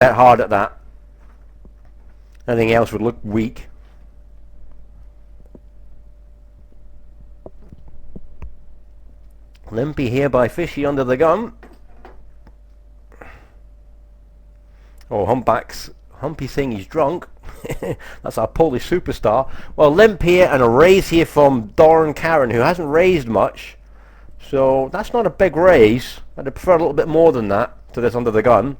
bet hard at that. Anything else would look weak. Limpy here by Fishy under the gun. Oh, Humpy saying he's drunk. That's our Polish superstar. Well, limp here and a raise here from Doran Karen, who hasn't raised much. So that's not a big raise. I'd prefer a little bit more than that to this under the gun.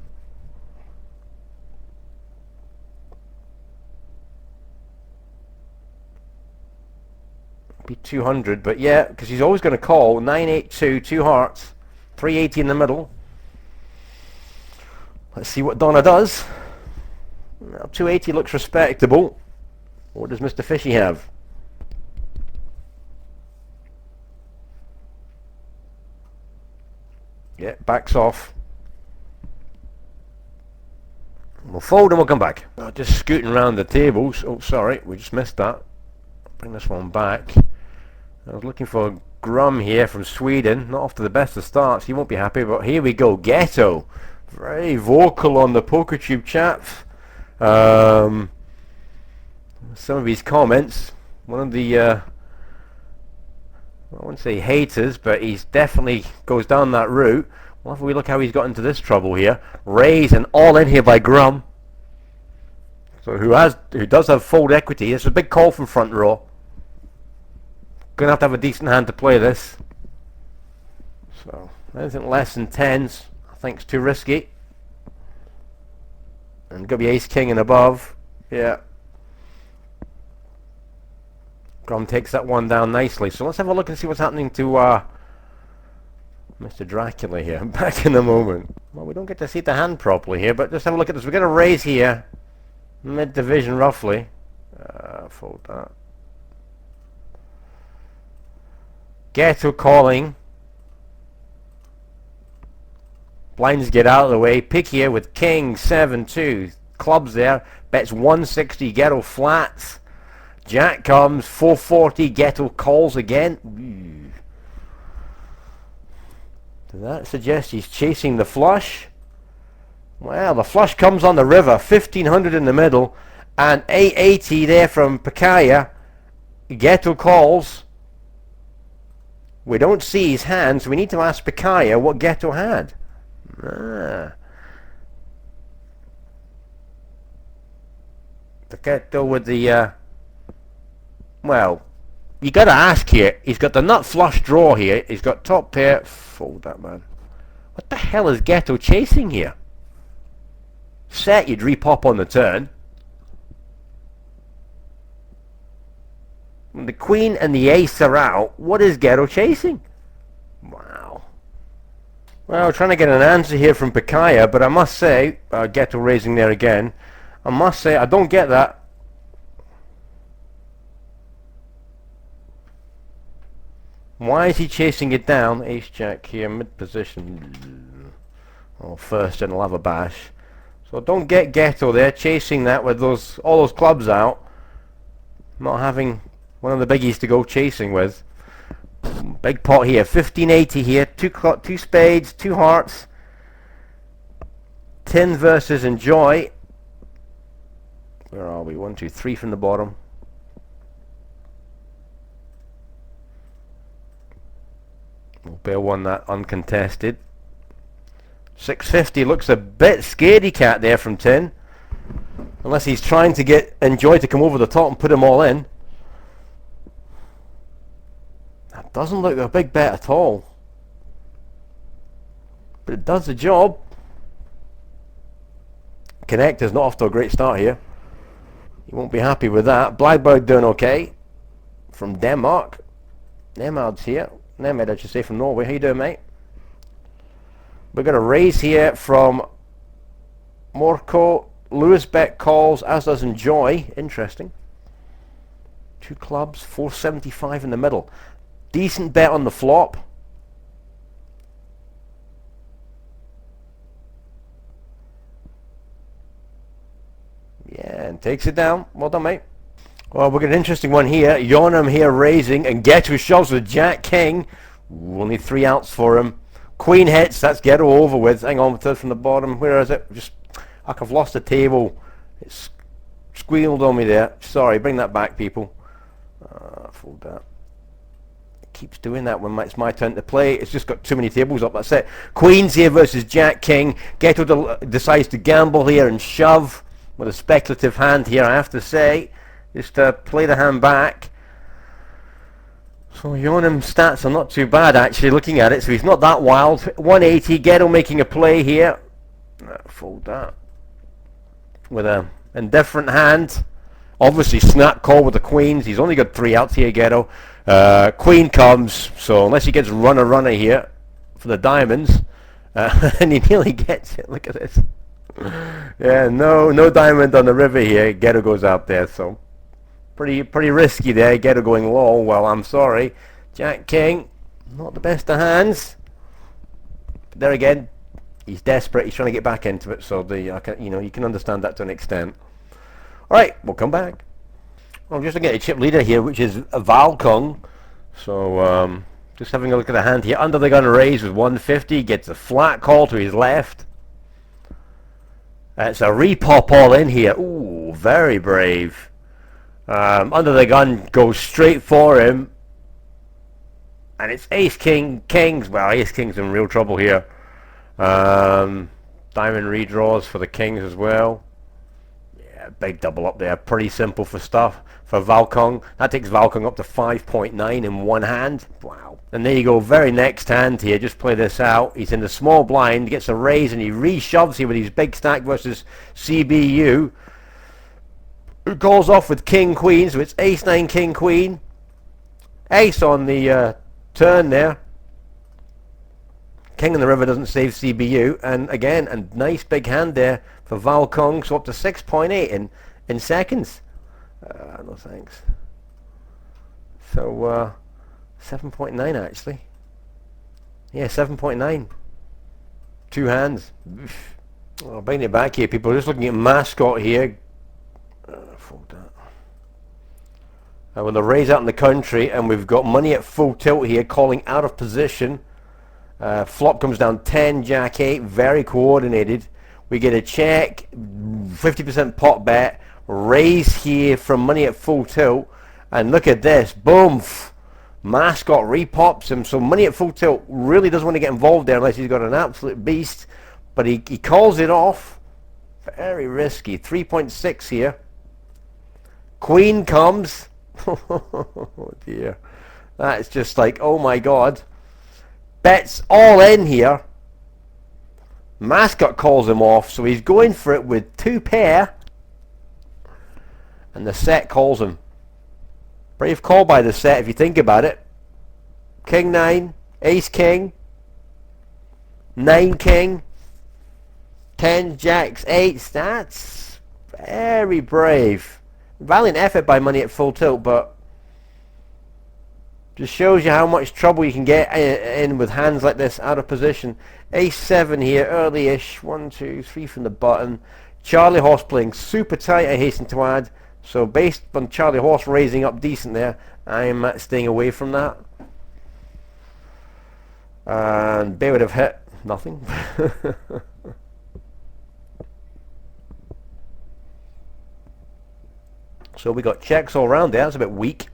Be 200, but yeah, because he's always going to call. 982, 2 hearts, 380 in the middle. Let's see what Donna does. Well, 280 looks respectable. What does Mr. Fishy have? Yeah, backs off. We'll fold and we'll come back. Oh, just scooting around the tables. Oh, sorry, we just missed that. Bring this one back. I was looking for Grum here from Sweden. Not off to the best of starts. He won't be happy, but here we go. Ghetto. Very vocal on the PokerTube chat. Some of his comments. One of the, I wouldn't say haters, but he's definitely goes down that route. Well, if we look how he's got into this trouble here. Raise and all in here by Grum. So who does have fold equity. It's a big call from front row. Gonna have a decent hand to play this. So anything less than tens, I think, is too risky. And gonna be ace king and above. Yeah. Grum takes that one down nicely. So let's have a look and see what's happening to Mr. Dracula here. Back in a moment. Well, we don't get to see the hand properly here, but just have a look at this. We're gonna raise here. Mid division roughly. Fold that. Ghetto calling. Blinds get out of the way. Pick here with king 7-2. Clubs there. Bets 160. Ghetto flats. Jack comes 440. Ghetto calls again. Ooh. Does that suggest he's chasing the flush? Well, the flush comes on the river. 1500 in the middle. And 880 there from Pekaya. Ghetto calls. We don't see his hand, so we need to ask Pekaya what Ghetto had. The Ghetto with the, well, you got to ask here. He's got the nut flush draw here. He's got top pair. Fold that, man. What the hell is Ghetto chasing here? Set, you'd repop on the turn. When the queen and the ace are out, what is Ghetto chasing? Wow. Well, trying to get an answer here from Pekaya, but I must say, Ghetto raising there again, I must say I don't get that. Why is he chasing it down? Ace jack here, mid position. Oh, first and I'll have a bash. So don't get Ghetto there chasing that with all those clubs out. Not having one of the biggies to go chasing with. Big pot here. 1580 here. Two spades, 2 hearts. Tin versus Enjoy. Where are we? 1, 2, 3 from the bottom. We'll bear one that uncontested. 650 looks a bit scaredy cat there from Tin. Unless he's trying to get Enjoy to come over the top and put them all in. That doesn't look a big bet at all. But it does the job. Connect is not off to a great start here. You won't be happy with that. Blackbird doing okay. From Denmark. Nemed's here. Nemed, I should say, from Norway. How you doing, mate? We're going to raise here from Morco. Lewis bet calls, as does Enjoy. Interesting. 2 clubs, 475 in the middle. Decent bet on the flop. Yeah, and takes it down. Well done, mate. Well, we've got an interesting one here. Yonam here raising, and Ghetto shoves with Jack King. We'll need 3 outs for him. Queen hits, that's Ghetto over with. Hang on, third from the bottom. Where is it? Just I've lost the table. It's squealed on me there. Sorry, bring that back, people. Fold that. It keeps doing that when it's my turn to play. It's just got too many tables up. That's it. Queens here versus Jack King. Ghetto decides to gamble here and shove with a speculative hand here, I have to say. Just play the hand back. So Yonim's stats are not too bad, actually, looking at it. So he's not that wild. 180. Ghetto making a play here. Fold that. With a indifferent hand. Obviously snap call with the queens. He's only got 3 outs here, Ghetto. Queen comes, so unless he gets runner here for the diamonds, and he nearly gets it. Look at this. Yeah, no diamond on the river here. Ghetto goes out there, so pretty risky there. Ghetto going low. Well, I'm sorry, Jack King, not the best of hands. But there again, he's desperate. He's trying to get back into it. So you can understand that to an extent. All right, we'll come back. I'm just looking at a chip leader here, which is a Valkong. So just having a look at the hand here. Under the gun raise with 150. Gets a flat call to his left. It's a repop all in here. Ooh, very brave. Under the gun goes straight for him. And it's Ace King. Kings. Well, Ace King's in real trouble here. Diamond redraws for the Kings as well. Big double up there. Pretty simple for Valkong. That takes Valkong up to 5.9 in one hand. Wow. And there you go. Very next hand here. Just play this out. He's in the small blind. Gets a raise and he reshoves here with his big stack versus CBU. Who calls off with King Queen. So it's Ace 9 King Queen. Ace on the turn there. King in the river doesn't save CBU. And again, a nice big hand there for Valkong. So up to 6.8 in seconds. No thanks. So 7.9 actually. Yeah, 7.9. 2 hands. I'll bring it back here, people. Just looking at mascot here. Fold that. With the raise out in the country, and we've got money at full tilt here, calling out of position. Flop comes down 10, Jack 8, very coordinated. We get a check, 50% pot bet, raise here from money at full tilt, and look at this, boom, mascot repops him. So money at full tilt really doesn't want to get involved there unless he's got an absolute beast, but he calls it off. Very risky. 3.6 here. Queen comes. Oh dear, that's just like, oh my god. Bets all in here. Mascot calls him off, so he's going for it with 2 pair. And the set calls him. Brave call by the set if you think about it. King 9, Ace King, 9 King, 10 Jacks, 8s. That's very brave. Valiant effort by money at full tilt, but just shows you how much trouble you can get in with hands like this out of position. Ace 7 here, early-ish. 1, 2, 3 from the button. Charlie Horse playing super tight, I hasten to add. So based on Charlie Horse raising up decent there, I'm staying away from that. And Bay would have hit nothing. So we got checks all around there. That's a bit weak.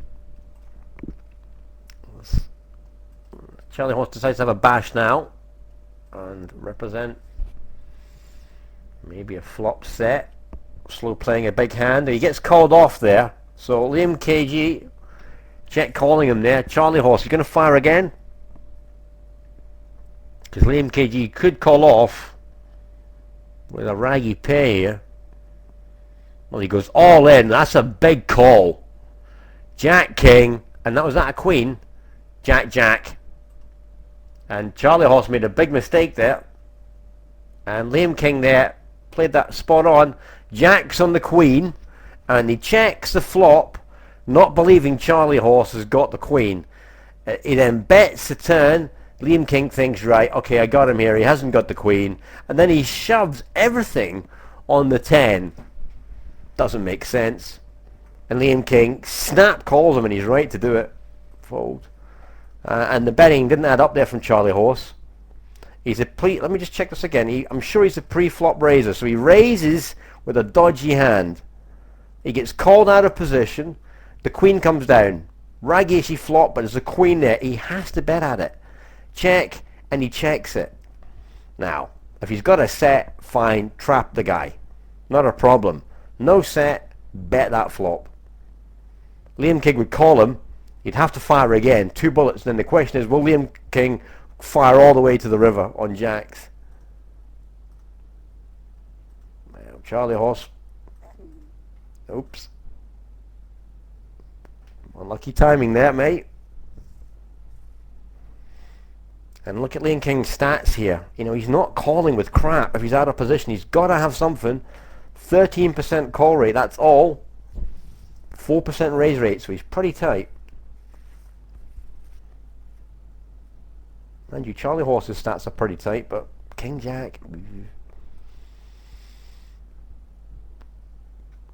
Charlie Horse decides to have a bash now and represent maybe a flop set. Slow playing a big hand. He gets called off there. So Liam KG, check calling him there. Charlie Horse, he's going to fire again. Because Liam KG could call off with a raggy pair here. Well, he goes all in. That's a big call. Jack King, and that was that a queen. Jack Jack. And Charlie Horse made a big mistake there. And Liam King there played that spot on. Jack's on the queen, and he checks the flop, not believing Charlie Horse has got the queen. He then bets the turn. Liam King thinks, right, okay, I got him here. He hasn't got the queen. And then he shoves everything on the 10. Doesn't make sense. And Liam King snap calls him, and he's right to do it. Fold. And the betting didn't add up there from Charlie Horse. He's a let me just check this again. I'm sure he's a pre-flop raiser, so he raises with a dodgy hand. He gets called out of position. The queen comes down. Rag-ishy flop, but there's a queen there. He has to bet at it. Check, and he checks it. Now, if he's got a set, fine, trap the guy. Not a problem. No set, bet that flop. Liam King would call him. He'd have to fire again. 2 bullets. Then the question is, will Liam King fire all the way to the river on jacks? Well, Charlie Horse. Oops. Unlucky timing there, mate. And look at Liam King's stats here. You know, he's not calling with crap. If he's out of position, he's got to have something. 13% call rate, that's all. 4% raise rate, so he's pretty tight. Mind you, Charlie Horse's stats are pretty tight, but King Jack...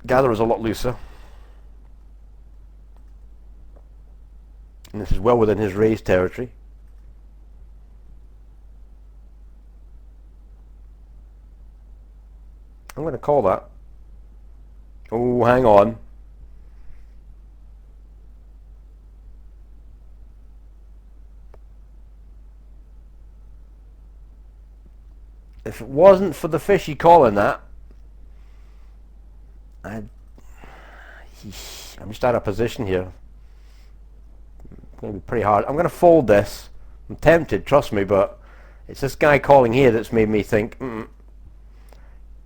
Gatherer's a lot looser. And this is well within his raise territory. I'm going to call that. Oh, hang on. If it wasn't for the fishy calling that, I'm just out of position here. It's going to be pretty hard. I'm going to fold this. I'm tempted, trust me, but it's this guy calling here that's made me think,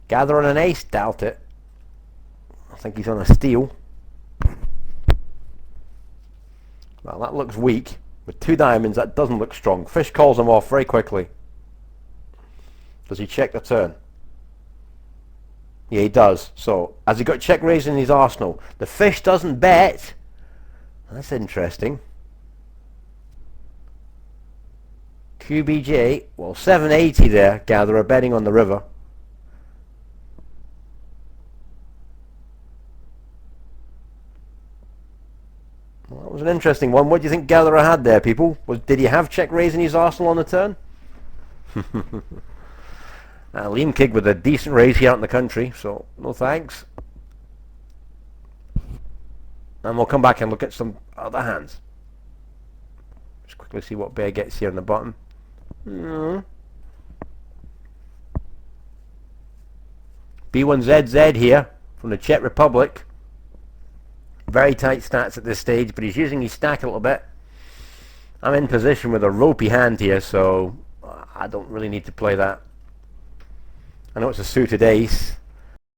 Gather on an ace, doubt it. I think he's on a steal. Well, that looks weak. With 2 diamonds, that doesn't look strong. Fish calls him off very quickly. Does he check the turn? Yeah, he does. So, has he got check raised in his arsenal? The fish doesn't bet. That's interesting. QBJ, well, 780 there, Gatherer, betting on the river. Well, that was an interesting one. What do you think Gatherer had there, people? Did he have check raise in his arsenal on the turn? Liam King with a decent raise here out in the country, so no thanks. And we'll come back and look at some other hands. Just quickly see what Bear gets here on the bottom. B1ZZ here from the Czech Republic. Very tight stats at this stage, but he's using his stack a little bit. I'm in position with a ropey hand here, so I don't really need to play that. I know it's a suited ace.